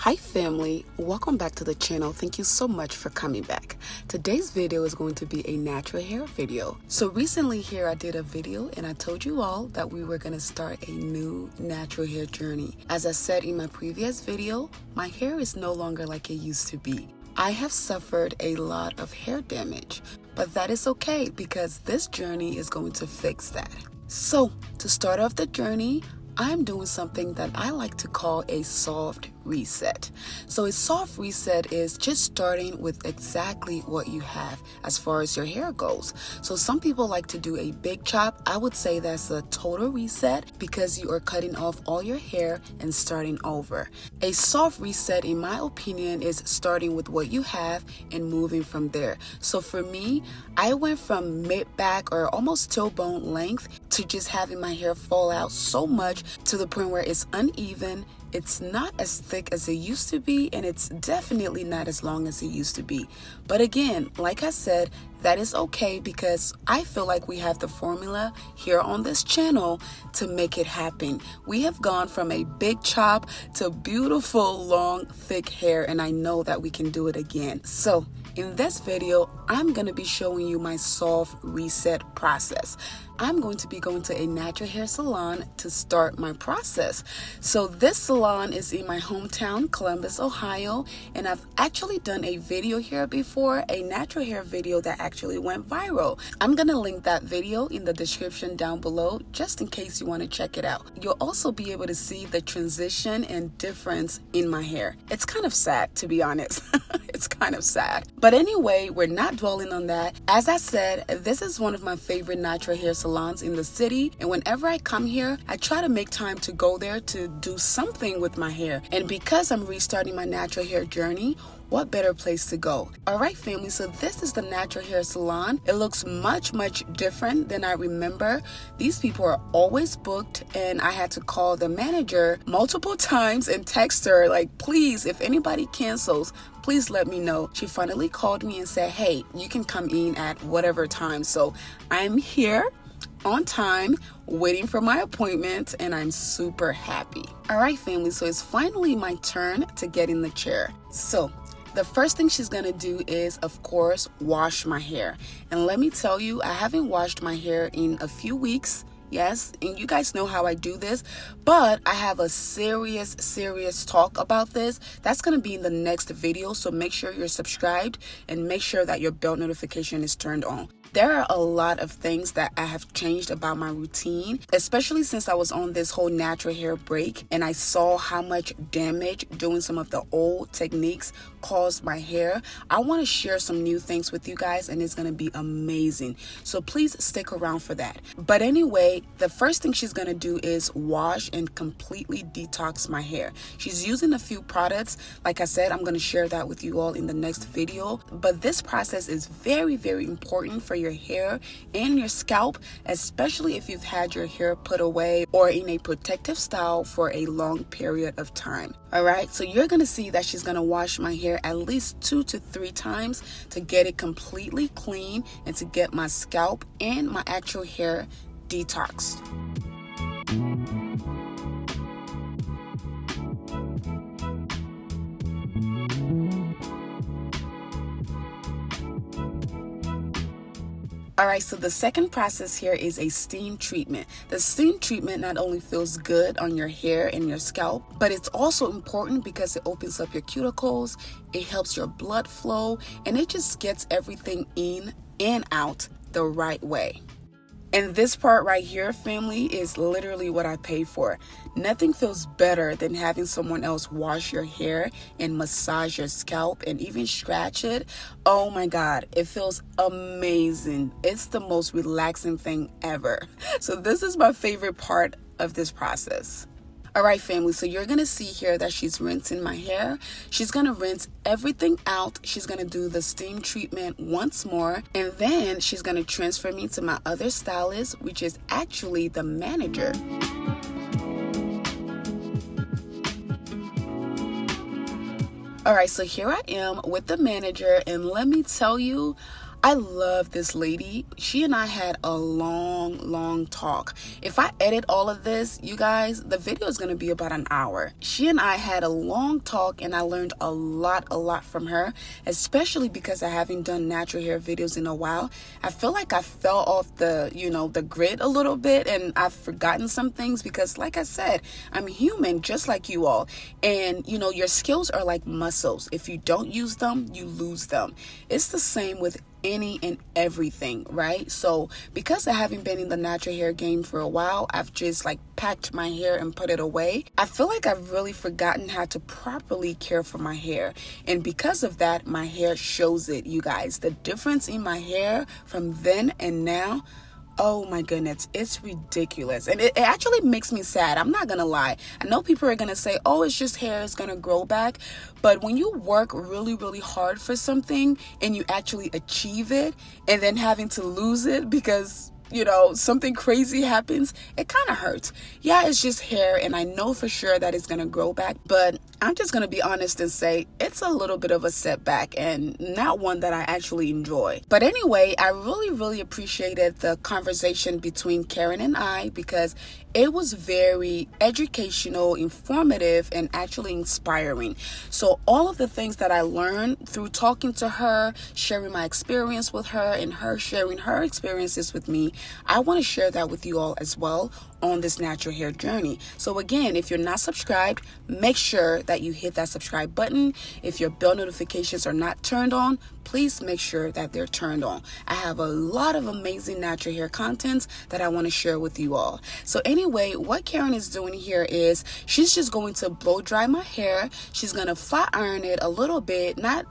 Hi family, welcome back to the channel. Thank you so much for coming back. Today's video is going to be a natural hair video. So recently here I did a video and I told you all that we were going to start a new natural hair journey. As I said in my previous video, my hair is no longer like it used to be. I have suffered a lot of hair damage, but that is okay because this journey is going to fix that. So to start off the journey, I'm doing something that I like to call a soft reset. So a soft reset is just starting with exactly what you have as far as your hair goes. So some people like to do a big chop. I would say that's a total reset because you are cutting off all your hair and starting over. A soft reset, in my opinion, is starting with what you have and moving from there. So for me, I went from mid-back or almost tailbone length to just having my hair fall out so much to the point where it's uneven. It's not as thick as it used to be, and it's definitely not as long as it used to be. But again, like I said, that is okay because I feel like we have the formula here on this channel to make it happen. We have gone from a big chop to beautiful, long, thick hair, and I know that we can do it again. So in this video, I'm going to be showing you my soft reset process. I'm going to be going to a natural hair salon to start my process. So this salon is in my hometown, Columbus, Ohio, and I've actually done a video here before, a natural hair video that actually went viral. I'm going to link that video in the description down below just in case you want to check it out. You'll also be able to see the transition and difference in my hair. It's kind of sad, to be honest. It's kind of sad. But anyway, we're not dwelling on that. As I said, this is one of my favorite natural hair salons in the city, and whenever I come here, I try to make time to go there to do something with my hair. And because I'm restarting my natural hair journey, what better place to go? Alright family, so this is the natural hair salon. It looks much different than I remember. These people are always booked, and I had to call the manager multiple times and text her like, please, if anybody cancels, please let me know. She finally called me and said, hey, you can come in at whatever time. So I'm here on time, waiting for my appointment, and I'm super happy. Alright family, so it's finally my turn to get in the chair. So the first thing she's gonna do is, of course, wash my hair. And let me tell you, I haven't washed my hair in a few weeks. Yes, and you guys know how I do this, but I have a serious talk about this. That's going to be in the next video, so make sure you're subscribed and make sure that your bell notification is turned on. There are a lot of things that I have changed about my routine, especially since I was on this whole natural hair break and I saw how much damage doing some of the old techniques caused my hair. I want to share some new things with you guys, and it's going to be amazing. So please stick around for that. But anyway, the first thing she's going to do is wash and completely detox my hair. She's using a few products. Like I said, I'm going to share that with you all in the next video. But this process is very important for your hair and your scalp, especially if you've had your hair put away or in a protective style for a long period of time. All right, so you're going to see that she's going to wash my hair at least 2 to 3 times to get it completely clean and to get my scalp and my actual hair detoxed. Alright, so the second process here is a steam treatment. The steam treatment not only feels good on your hair and your scalp, but it's also important because it opens up your cuticles, it helps your blood flow, and it just gets everything in and out the right way. And this part right here, family, is literally what I pay for. Nothing feels better than having someone else wash your hair and massage your scalp and even scratch it. Oh my God, it feels amazing. It's the most relaxing thing ever. So this is my favorite part of this process. Alright family, so you're going to see here that she's rinsing my hair. She's going to rinse everything out. She's going to do the steam treatment once more. And then she's going to transfer me to my other stylist, which is actually the manager. Alright, so here I am with the manager, and let me tell you, I love this lady. She and I had a long talk. If I edit all of this, you guys, the video is going to be about an hour. She and I had a long talk and I learned a lot from her, especially because I haven't done natural hair videos in a while. I feel like I fell off the grid a little bit, and I've forgotten some things because, like I said, I'm human just like you all. And your skills are like muscles. If you don't use them, you lose them. It's the same with any and everything, right? So because I haven't been in the natural hair game for a while, I've just packed my hair and put it away. I feel like I've really forgotten how to properly care for my hair, and because of that, my hair shows it. You guys, the difference in my hair from then and now, oh my goodness, it's ridiculous. And it actually makes me sad. I'm not gonna lie. I know people are gonna say, oh, it's just hair, it's gonna grow back. But when you work really hard for something and you actually achieve it, and then having to lose it because something crazy happens, it kind of hurts. Yeah, it's just hair, and I know for sure that it's gonna grow back, but I'm just gonna be honest and say it's a little bit of a setback and not one that I actually enjoy. But anyway, I really appreciated the conversation between Karen and I because it was very educational, informative, and actually inspiring. So all of the things that I learned through talking to her, sharing my experience with her, and her sharing her experiences with me, I want to share that with you all as well on this natural hair journey. So again, if you're not subscribed, make sure that you hit that subscribe button. If your bell notifications are not turned on, please make sure that they're turned on. I have a lot of amazing natural hair contents that I want to share with you all. So anyway, what Karen is doing here is she's just going to blow dry my hair. She's going to flat iron it a little bit, not,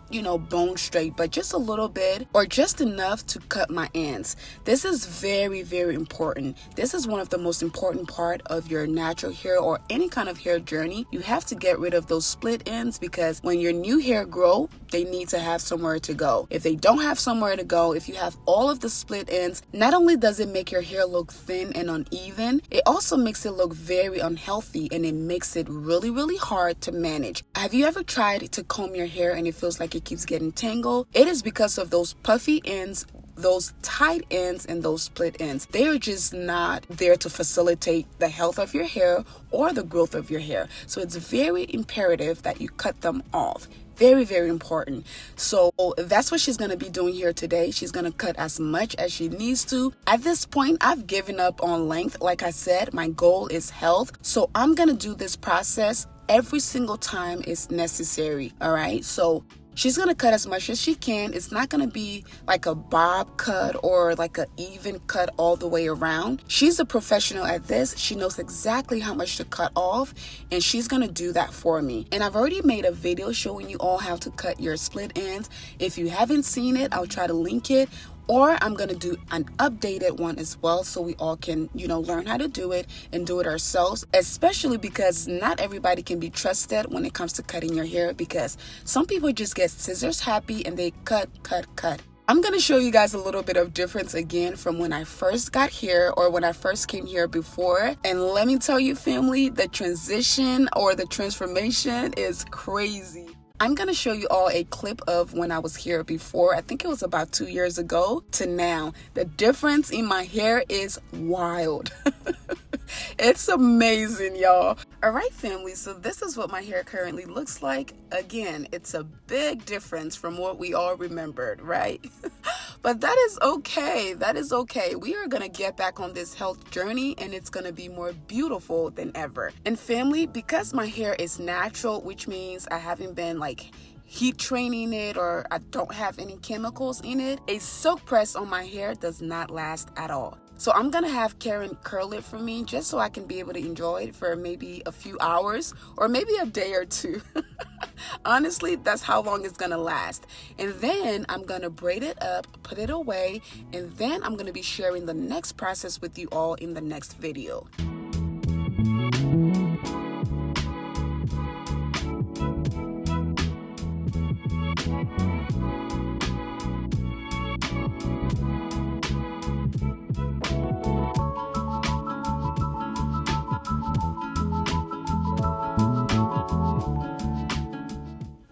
bone straight, but just a little bit, or just enough to cut my ends. This is very important. This is one of the most important part of your natural hair or any kind of hair journey. You have to get rid of those split ends because when your new hair grow, they need to have somewhere to go. If they don't have somewhere to go, if you have all of the split ends, not only does it make your hair look thin and uneven, it also makes it look very unhealthy, and it makes it really hard to manage. Have you ever tried to comb your hair and it feels like it keeps getting tangled? It is because of those puffy ends, those tight ends, and those split ends. They are just not there to facilitate the health of your hair or the growth of your hair. So it's very imperative that you cut them off. Very important. So that's what she's going to be doing here today. She's going to cut as much as she needs to. At this point, I've given up on length. Like I said, my goal is health. So I'm going to do this process every single time it's necessary. All right. So she's going to cut as much as she can. It's not going to be like a bob cut or like an even cut all the way around. She's a professional at this. She knows exactly how much to cut off, and she's going to do that for me. And I've already made a video showing you all how to cut your split ends. If you haven't seen it, I'll try to link it. Or I'm going to do an updated one as well so we all can, learn how to do it and do it ourselves, especially because not everybody can be trusted when it comes to cutting your hair because some people just get scissors happy and they cut. I'm going to show you guys a little bit of difference again from when I first got here or when I first came here before. And let me tell you, family, the transition or the transformation is crazy. I'm going to show you all a clip of when I was here before. I think it was about 2 years ago to now. The difference in my hair is wild. It's amazing, y'all. All right, family, so this is what my hair currently looks like. Again, it's a big difference from what we all remembered, right? But that is okay. That is okay. We are going to get back on this health journey, and it's going to be more beautiful than ever. And family, because my hair is natural, which means I haven't been heat training it or I don't have any chemicals in it, a silk press on my hair does not last at all. So I'm going to have Karen curl it for me just so I can be able to enjoy it for maybe a few hours or maybe a day or two. Honestly, that's how long it's going to last. And then I'm going to braid it up, put it away, and then I'm going to be sharing the next process with you all in the next video.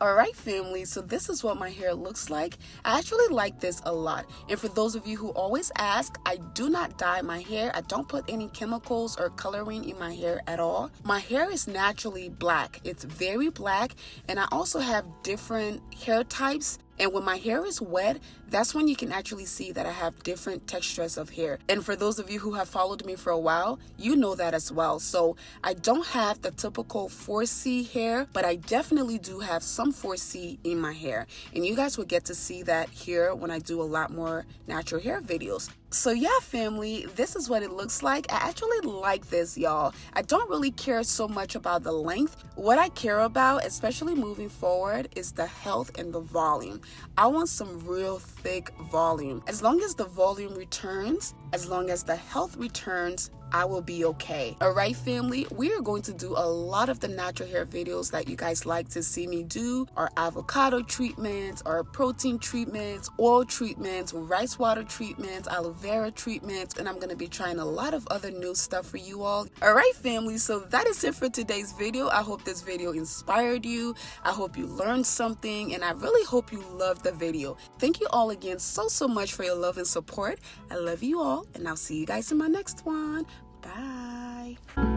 Alright family, so this is what my hair looks like. I actually like this a lot. And for those of you who always ask, I do not dye my hair. I don't put any chemicals or coloring in my hair at all. My hair is naturally black. It's very black, and I also have different hair types. And when my hair is wet, that's when you can actually see that I have different textures of hair. And for those of you who have followed me for a while, you know that as well. So I don't have the typical 4C hair, but I definitely do have some 4C in my hair. And you guys will get to see that here when I do a lot more natural hair videos. So yeah, family, this is what it looks like. I actually like this, y'all. I don't really care so much about the length. What I care about, especially moving forward, is the health and the volume. I want some real thick volume. As long as the volume returns, as long as the health returns, I will be okay. Alright family, we are going to do a lot of the natural hair videos that you guys like to see me do. Our avocado treatments, our protein treatments, oil treatments, rice water treatments, aloe vera treatments, and I'm going to be trying a lot of other new stuff for you all. Alright family, so that is it for today's video. I hope this video inspired you. I hope you learned something, and I really hope you loved the video. Thank you all again so much for your love and support. I love you all, and I'll see you guys in my next one. Bye.